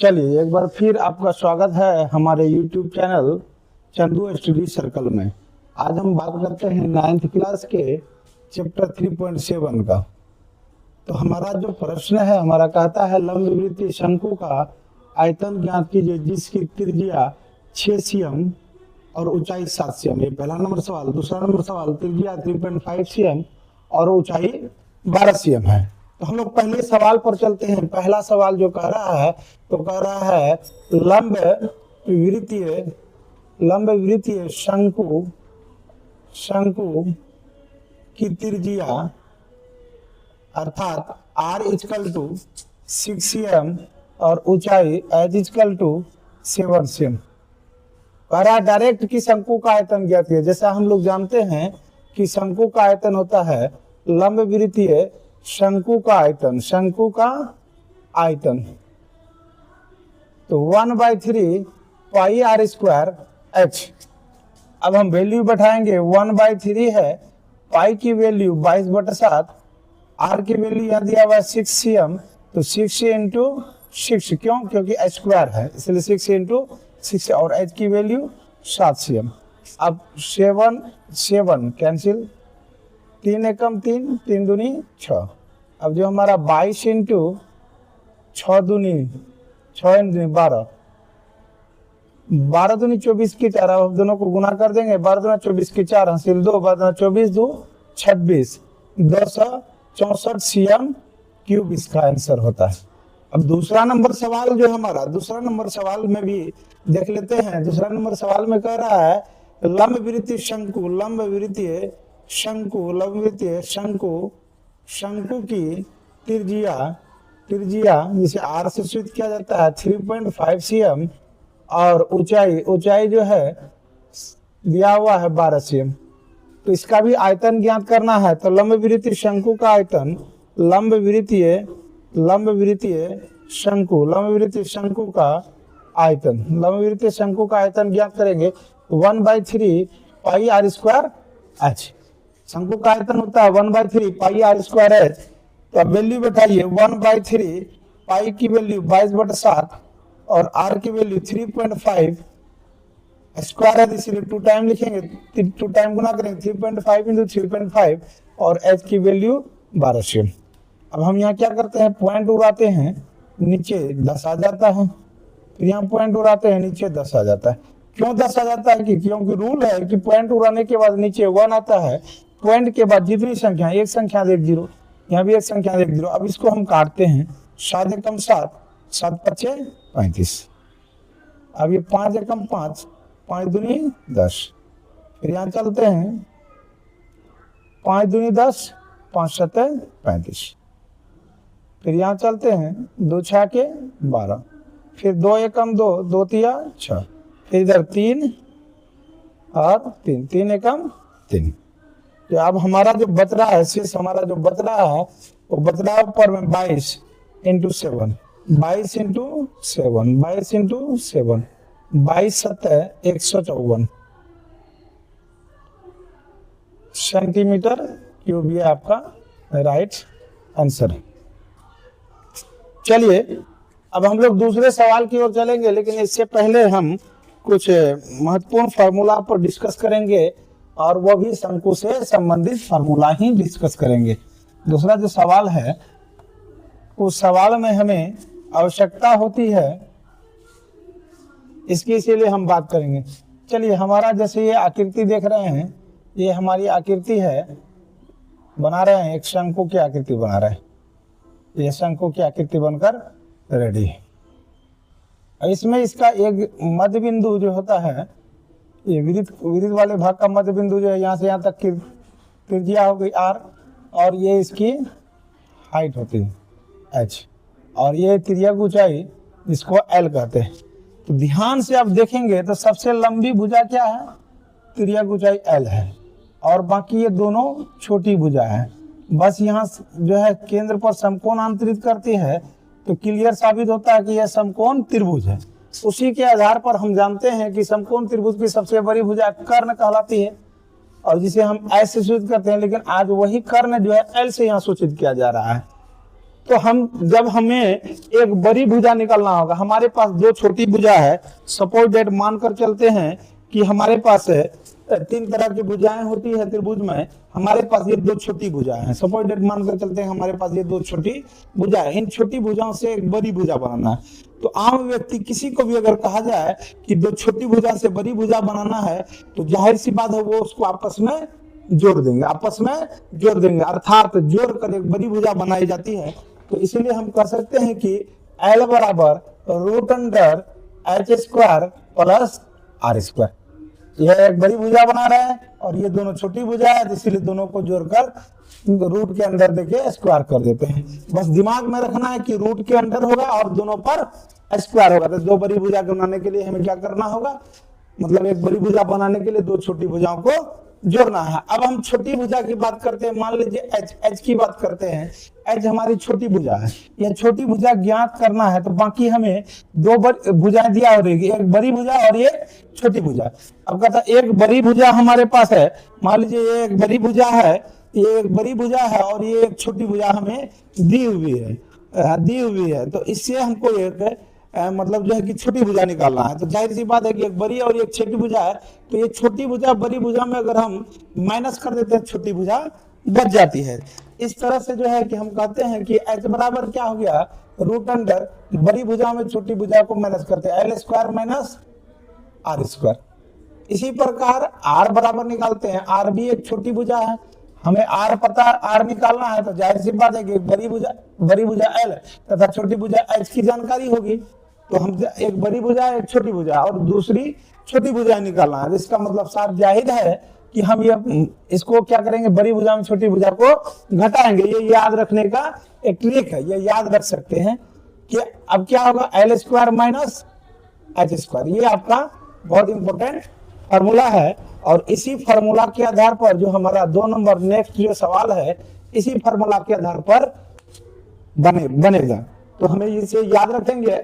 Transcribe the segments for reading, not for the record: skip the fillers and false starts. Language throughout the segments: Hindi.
चलिए एक बार फिर आपका स्वागत है हमारे YouTube channel Chandu study circle में। आज हम बात करते हैं 9th क्लास के चैप्टर 3.7 का। तो हमारा जो प्रश्न है हमारा कहता है लंबवृत्तीय शंकु का आयतन ज्ञात कीजिए जिसकी त्रिज्या 6 cm और ऊंचाई 7 cm। ये पहला नंबर सवाल। दूसरा नंबर सवाल त्रिज्या 3.5 cm और ऊंचाई 12 cm है। तो हम लोग पहले सवाल पर चलते हैं। पहला सवाल जो कह रहा है तो कह रहा है लंबवृत्तीय शंकु की त्रिज्या अर्थात r = 6 cm और ऊंचाई h = 7 cm। कह रहा है डायरेक्ट की शंकु का आयतन ज्ञात है। जैसा हम लोग जानते हैं कि शंकु का आयतन होता है लंबवृत्तीय शंकु का आयतन तो 1/3 पाई r² h। अब हम वैल्यू बैठाएंगे। 1/3 है, पाई की वैल्यू 22/7, r की वैल्यू यहाँ दिया हुआ है 6 cm तो 6 × 6 क्यों? क्योंकि h² है इसलिए 6 × 6 और h की वैल्यू 7 cm। अब 7 कैंसिल, 3 एकम 3, 3 दूनी 6। अब जो हमारा 22 × 6 दूनी 12, 12 दूनी 24 की 4। अब दोनों को गुना कर देंगे। 12 दूना 24 की 4 हासिल 2, 12 दूना 24, 2 26, 264 cm³ इसका आंसर होता है। अब दूसरा नंबर सवाल जो हमारा दूसरा नंबर सवाल में भी देख लेते हैं। दूसरा नंबर सवाल में कह रहा है लंबवृत्तीय शंकु की त्रिज्या जिसे r से सूचित किया जाता है 3.5 cm और ऊंचाई जो है दिया हुआ है 12 cm। तो इसका भी आयतन ज्ञात करना है। तो लंबवृत्तीय शंकु का आयतन लंबवृत्तीय शंकु का आयतन ज्ञात करेंगे 1/3 पाई r² h। शंकु का आयतन होता है 1/3 पाई r² h। तो अब वैल्यू बैठाइए। 1/3 पाई की वैल्यू 22/7 और r की वैल्यू 3.5 स्क्वायर है इसलिए 2 टाइम लिखेंगे। 2 टाइम गुना करेंगे 3.5 × 3.5 और h की वैल्यू 12 cm। अब हम यहाँ क्या करते हैं पॉइंट उड़ाते हैं, नीचे 10 आ जाता है। फिर यहाँ पॉइंट उड़ाते हैं, नीचे 10 आ जाता है। क्यों 10 आ जाता है? क्योंकि रूल है कि पॉइंट उड़ाने के बाद नीचे 1 आता है। पॉइंट के बाद जितनी संख्या एक संख्या देख 0, यहाँ भी एक संख्या देख 0। अब इसको हम काटते हैं। 7 एकम 7, 7 5 35। अब ये 5 एकम 5, 5 दूनी 10। फिर यहाँ चलते हैं 5 दूनी 10, 5 7 35। फिर यहाँ चलते हैं 2 6 के 12। फिर 2 एकम 2, 2 3 6। फिर इधर 3 और 3, 3 एकम 3। तो अब हमारा जो बच रहा है शेष हमारा जो बच रहा है वो बच रहा है ऊपर में 22 × 7, 22 × 7, 22 × 7, 22 7 154 cm³ ये आपका राइट आंसर है। चलिए अब हम लोग दूसरे सवाल की ओर चलेंगे, लेकिन इससे पहले हम कुछ महत्वपूर्ण फार्मूला पर डिस्कस करेंगे और वो भी शंकु से संबंधित फार्मूला ही डिस्कस करेंगे। दूसरा जो सवाल है उस सवाल में हमें आवश्यकता होती है इसकी, इसीलिए हम बात करेंगे। चलिए हमारा जैसे ये आकृति देख रहे हैं, ये हमारी आकृति है, बना रहे हैं एक शंकु की आकृति बना रहे हैं। ये शंकु की आकृति बनकर रेडी है। इसमें इसका एक मध्य बिंदु जो होता है, ये विदित वाले भाग का मध्य बिंदु जो है यहाँ से यहाँ तक की त्रिज्या हो गई r और ये इसकी हाइट होती है h और ये त्रिज्या की ऊंचाई जिसको l कहते हैं। तो ध्यान से आप देखेंगे तो सबसे लंबी भुजा क्या है? त्रिज्या की ऊंचाई l है और बाकी ये दोनों छोटी भुजा है। बस यहाँ जो है केंद्र पर समकोण अंतरित करती है तो क्लियर साबित होता है कि यह समकोण त्रिभुज है। उसी के आधार पर हम जानते हैं कि समकोण त्रिभुज की सबसे बड़ी भुजा कर्ण कहलाती है और जिसे हम एस से सूचित करते हैं, लेकिन आज वही कर्ण जो है एल से यहाँ सूचित किया जा रहा है। तो हम जब हमें एक बड़ी भुजा निकालना होगा, हमारे पास दो छोटी भुजा है, सपोज दैट मानकर चलते हैं कि हमारे पास 3 तरह की भुजाएं होती है त्रिभुज में, हमारे पास ये 2 छोटी भुजाएं हैं। सपोज दैट मानकर चलते हैं हमारे पास ये 2 छोटी भुजाएं, इन छोटी भुजाओं से एक बड़ी भुजा बनाना है। तो आम व्यक्ति किसी को भी अगर कहा जाए कि 2 छोटी भुजा से बड़ी भुजा बनाना है, तो जाहिर सी बात है वो उसको आपस में जोड़ देंगे, अर्थात जोड़कर एक बड़ी भुजा बनाई जाती है। तो इसीलिए हम कह सकते हैं कि L बराबर root under H square plus R square. यह एक बड़ी भुजा बना रहा है और ये दोनों छोटी भुजा है, इसीलिए दोनों को जोड़कर रूट के अंदर देके स्क्वायर कर देते हैं। बस दिमाग में रखना है कि रूट के अंदर होगा और दोनों पर स्क्वायर होगा। तो 2 बड़ी भुजा बनाने के लिए हमें क्या करना होगा, मतलब एक बड़ी भुजा बनाने के लिए 2 छोटी भुजाओं को जोड़ना है। अब हम छोटी भुजा की बात करते हैं, मान लीजिए एच की बात करते हैं। एच हमारी छोटी भुजा है, यह छोटी भुजा ज्ञात करना है, तो बाकी हमें 2 भुजाएं दिया हो रही, एक बड़ी भुजा और ये छोटी भुजा। अब कहता है एक बड़ी भुजा हमारे पास है, मान लीजिए ये एक बड़ी भुजा है, ये एक बड़ी भुजा है और ये एक छोटी भुजा हमें दी हुई है। तो इससे हमको एक मतलब जो है कि छोटी भुजा निकालना है। तो जाहिर सी बात है कि एक बड़ी और एक छोटी भुजा है, तो ये छोटी भुजा बड़ी भुजा में अगर हम माइनस कर देते हैं, छोटी भुजा बच जाती है। इस तरह से जो है कि हम कहते हैं कि h बराबर क्या हो गया, रूट अंडर बड़ी भुजा में छोटी भुजा को माइनस करते हैं, L square minus R square. इसी प्रकार r बराबर निकालते हैं, r भी एक छोटी भुजा है, हमें r पता r निकालना है, तो जाहिर सी बात है कि बड़ी भुजा L तथा छोटी भुजा h की जानकारी होगी। तो हम एक बड़ी भुजा एक छोटी भुजा और दूसरी छोटी भुजा निकालना है। इसका मतलब साफ जाहिर है कि हम ये इसको क्या करेंगे, बड़ी भुजा में छोटी भुजा को घटाएंगे। ये याद रखने का एक ट्रिक है, ये याद रख सकते हैं कि अब क्या होगा, L square minus H square. ये आपका बहुत इंपॉर्टेंट फार्मूला है और इसी फार्मूला के आधार पर जो हमारा 2 नंबर नेक्स्ट जो सवाल है, इसी फार्मूला के आधार पर बनेगा। तो हमें इसे याद रखेंगे,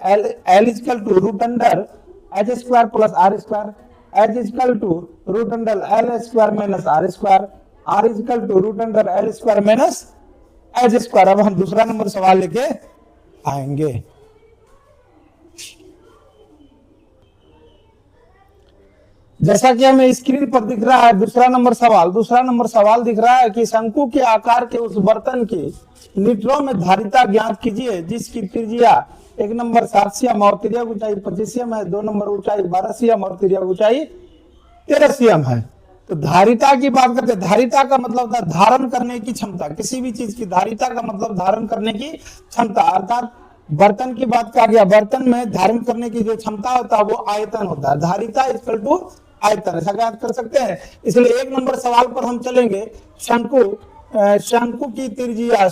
L equal to root under H square plus R square, H equal to root under L square minus R square, R equal to root under L square minus H square. अब हम दूसरा नंबर सवाल लेके आएंगे। जैसा कि हमें स्क्रीन पर दिख रहा है दूसरा नंबर सवाल दिख रहा है कि शंकु के आकार के उस बर्तन की लीटरों में धारिता ज्ञात कीजिए जिसकी त्रिज्या 1 नंबर 7 सीएम और त्रिज्या ऊंचाई 25 सीएम है, 2 नंबर ऊंचाई 12 सीएम और त्रिज्या ऊंचाई 13 सीएम है। तो धारिता की बात करते हैं, धारिता का मतलब होता है धारण करने की क्षमता, किसी भी चीज की धारिता का मतलब धारण करने की क्षमता, अर्थात बर्तन की बात किया गया, बर्तन में धारण करने की जो क्षमता होता है वो आयतन होता है, धारिता इक्वल टू आयतन, ऐसा याद कर सकते हैं। इसलिए 1 नंबर सवाल पर हम चलेंगे, शंकु की त्रिज्या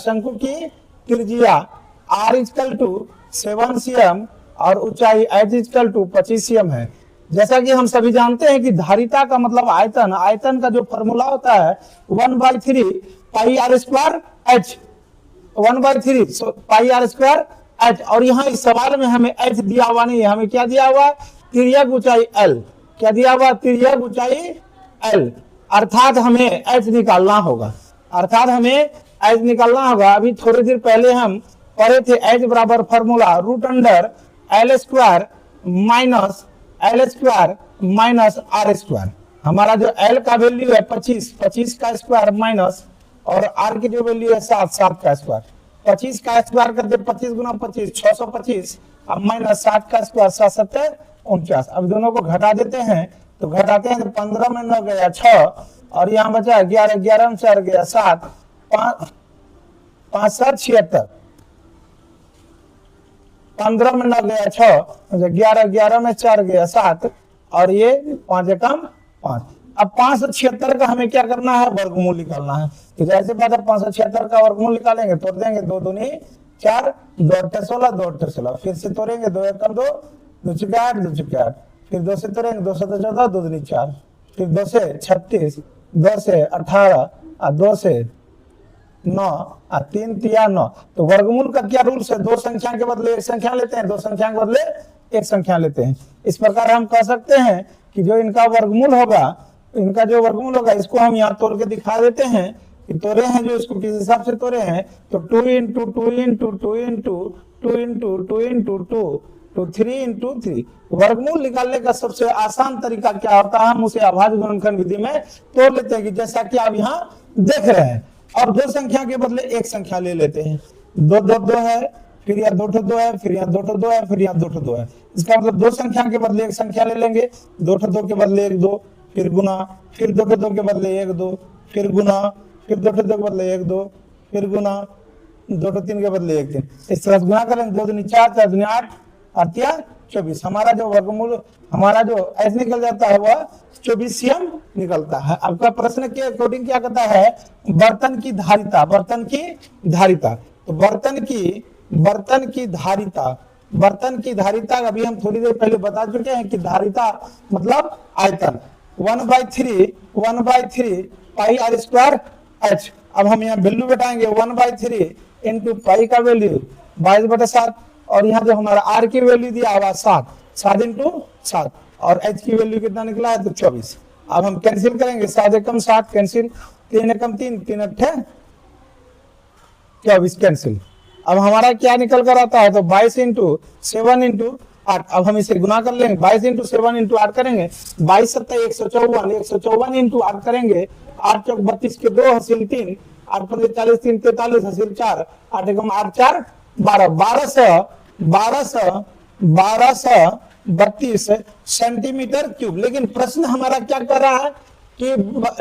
r इक्वल टू 7 सीएम और ऊंचाई h इक्वल टू 25 सीएम है। जैसा कि हम सभी जानते हैं कि धारिता का मतलब आयतन का जो फॉर्मूला होता है 1/3 पाई r स्क्वायर h, 1/3 पाई r स्क्वायर h। और यहाँ इस सवाल में हमें h दिया हुआ नहीं है, हमें क्या दिया हुआ, त्रिज्या ऊंचाई l, क्या दिया हुआ, त्रिज्या ऊंचाई l, अर्थात हमें h निकालना होगा, अभी थोड़ी देर पहले हम पढ़े थे h बराबर formula root under L square minus R square. हमारा जो L का वैल्यू है 25 का स्क्वायर माइनस और R की जो वैल्यू है 7 का स्क्वायर, 25 का स्क्वायर करते 25 गुना 25 625, अब माइनस 7 का स्क्वायर 7 7 49। अब दोनों को घटा देते हैं, तो घटाते हैं तो 15 में 9 गया 6 और यहाँ बचा 11, 11 में 4 गया 7, 5 7 76, 15 में 9 गया 6, 11, 11 में 4 गया 7 और ये 5 कम 5। अब 576 का हमें क्या करना है, वर्गमूल निकालना है। तो जैसे बात है 576 का वर्गमूल निकालेंगे, तोड़ देंगे 2 दूनी 4, 2 8 16, 2 8 16, फिर से तोड़ेंगे 2 1 2, 2 6 8, 2 6 8, फिर 2 से तोड़ेंगे 2 7 14, 2 दूनी 4, फिर 2 से 36, 2 से 18, 2 से 9, 3 3 9। तो वर्गमूल का क्या रूल है, 2 संख्या के बदले 1 संख्या लेते हैं, 2 संख्या के बदले 1 संख्या लेते हैं। इस प्रकार हम कह सकते हैं कि जो इनका जो वर्गमूल होगा इसको हम यहाँ तोड़ के दिखा देते हैं कि तोड़े हैं जो इसको किस हिसाब से तोड़े हैं, तो 2 into 2 into 2 into 2 into 2 into 2 तो 3 इंटू 3। वर्गमूल निकालने का सबसे आसान तरीका क्या होता है, हम उसे अभाज्य गुणनखंड विधि में तोड़ लेते हैं, कि जैसा कि आप यहाँ देख रहे हैं, और दो संख्या के बदले एक संख्या ले लेते हैं। 2 2 2 है, फिर यहाँ 2 2 है, फिर यहाँ 2 2 है, फिर यहाँ 2 2 है। इसका मतलब दो संख्या के बदले एक संख्या ले लेंगे, 2 2 के बदले 1 2, फिर गुना, फिर 2 2 के बदले 1 2, फिर गुना, फिर 2 2 के बदले 1 2, फिर गुना, 2 3 के बदले 1 3। इस तरह गुना करेंगे, 2 दूनी 4, 4 दूनी 8, 8 या 24। हमारा जो वर्गमूल हमारा जो ऐसे निकल जाता है वह 24 निकलता है। आपका प्रश्न के अकॉर्डिंग क्या कहता है, बर्तन की धारिता, बर्तन की धारिता, तो बर्तन की धारिता अभी हम थोड़ी देर पहले बता चुके हैं कि धारिता मतलब आयतन। 1/3 पाई आर स्क्वायर एच। अब हम यहाँ वैल्यू बैठाएंगे 1/3 इंटू पाई का वैल्यू 22/7, और यहाँ जो हमारा आर की वैल्यू दिया हुआ 7 इंटू 7, और एच की वैल्यू कितना निकला है, तो 24। अब हम कैंसिल करेंगे, 7 एकम 7 कैंसिल, 3 एकम 3, 3 अट्ठे 24 कैंसिल। अब हमारा क्या निकल कर आता है, तो 22 इंटू 7 इंटू 8। अब हम इसे गुना कर लेंगे, 22 इंटू 7 इंटू 8 करेंगे, 22 7 154, 154 इंटू 8 करेंगे, 8 चौक 32 के 2 हासिल 3, 8 पंजे 40 3 43 हासिल 4, 8 एकम 8 4 12, 1232 सेंटीमीटर क्यूब। लेकिन प्रश्न हमारा क्या कर रहा है कि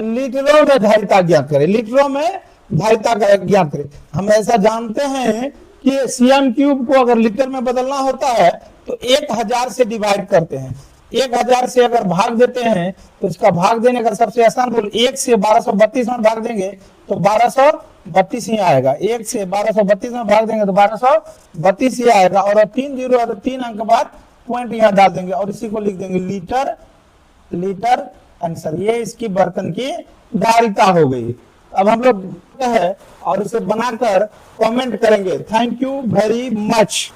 लीटरों में धारिता ज्ञात करें, लीटरों में धारिता ज्ञात करें। हम ऐसा जानते हैं कि सीएम क्यूब को अगर लीटर में बदलना होता है तो 1000 से डिवाइड करते हैं। 1000 से अगर भाग देते हैं तो इसका भाग देने का सबसे आसान बोल, 1 से 1232 में भाग देंगे तो 1232 ही आएगा। 1 से 1232 में भाग देंगे तो 1232 ही आएगा, और 3 0 और 3 अंक बाद पॉइंट यहाँ डाल देंगे और इसी को लिख देंगे लीटर आंसर। ये इसकी बर्तन की धारिता हो गई। अब हम लोग है और इसे बनाकर कमेंट करेंगे। Thank you very much.